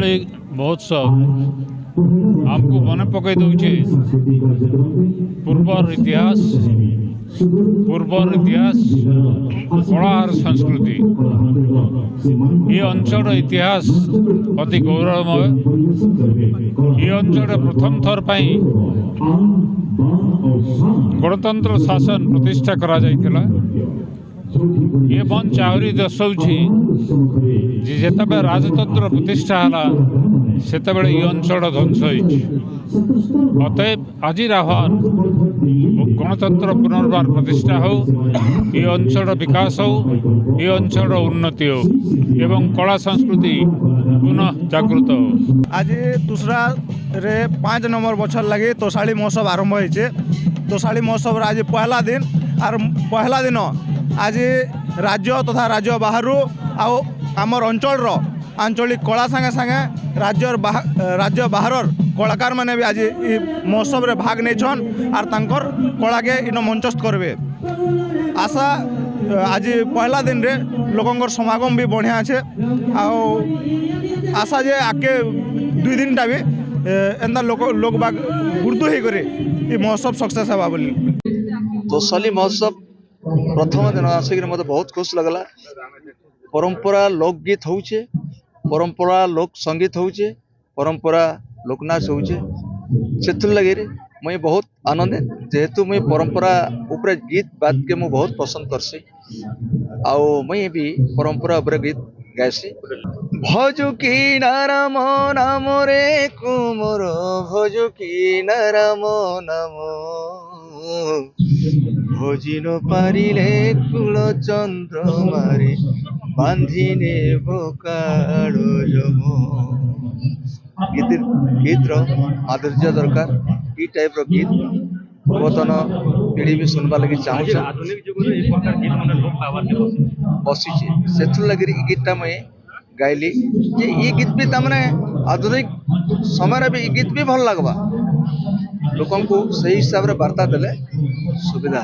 दीपावली महोत्सव आमको मन पकई दौचे पूर्वर इतिहास कला और संस्कृति। ये अंचल इतिहास अति गौरवमय। ये अंचल प्रथम थर पाई गणतंत्र शासन प्रतिष्ठा करा जायतिला। ये मंच आहरी दर्शाऊँगी जिते राजतंत्र प्रतिष्ठा है सेतबेले ये अंचल ध्वंस होइछि। अतएव आज आह्वान गणतंत्र पुनर्बार प्रतिष्ठा हो, ये अंचल विकास हो, ये अंचल उन्नति हो एवं कला संस्कृति पुनः जागृत हो। आज दूसरा रे 5 नंबर बछर लगे तोषाली महोत्सव आरंभ होइछे। तोषाली महोत्सव आज पहला दिन और पहला दिन आज राज्य तथा राज्य बाहर आमर अंचल आंचलिक कला संगे संगे राज्य बाहर कलाकार माने भी आज महोत्सव रे भाग नहीं और तांकर कला के इन मंचस्थ करबे। आशा आज पहला दिन रे लोकंर समागम भी बढ़िया अच्छे। आशा जे आके 2 दिन टा भी एंदा लोक बाग गुरुत्व ही करे ये महोत्सव सक्सेस हवा बोली। तोषाली महोत्सव प्रथम दिन आसिक मत बहुत खुश लगला। परंपरा लोकगीत होचे, परंपरा लोक संगीत होचे, परंपरा लोकनाच होचे। से लगे मुई बहुत आनंदित जेहेतु मुई परंपरा उपरे गीत बात के मुझे बहुत पसंद करसी। आओ मुई भी परंपरा उपरे गीत गायसी। भजुकी नाराम नाम रे कुमोर भजुकी नाराम नाम भजिन पारिले कुल चंद्र मारे बांधिने बोकाड़ो जमो। गीत माधुर्य दरकार ई टाइप रो गीत पूर्वतन पीढ़ी भी सुनवा लगी चाहूँ। आधुनिक जुग में इस प्रकार गीत मन लोक पावर के बसी से लगे गीतटा मुझे गायली जे ये गीत भी तमने आधुनिक समय भी गीत भी भल लगवा लोक सही हिसाब से वार्ता देले सुविधा।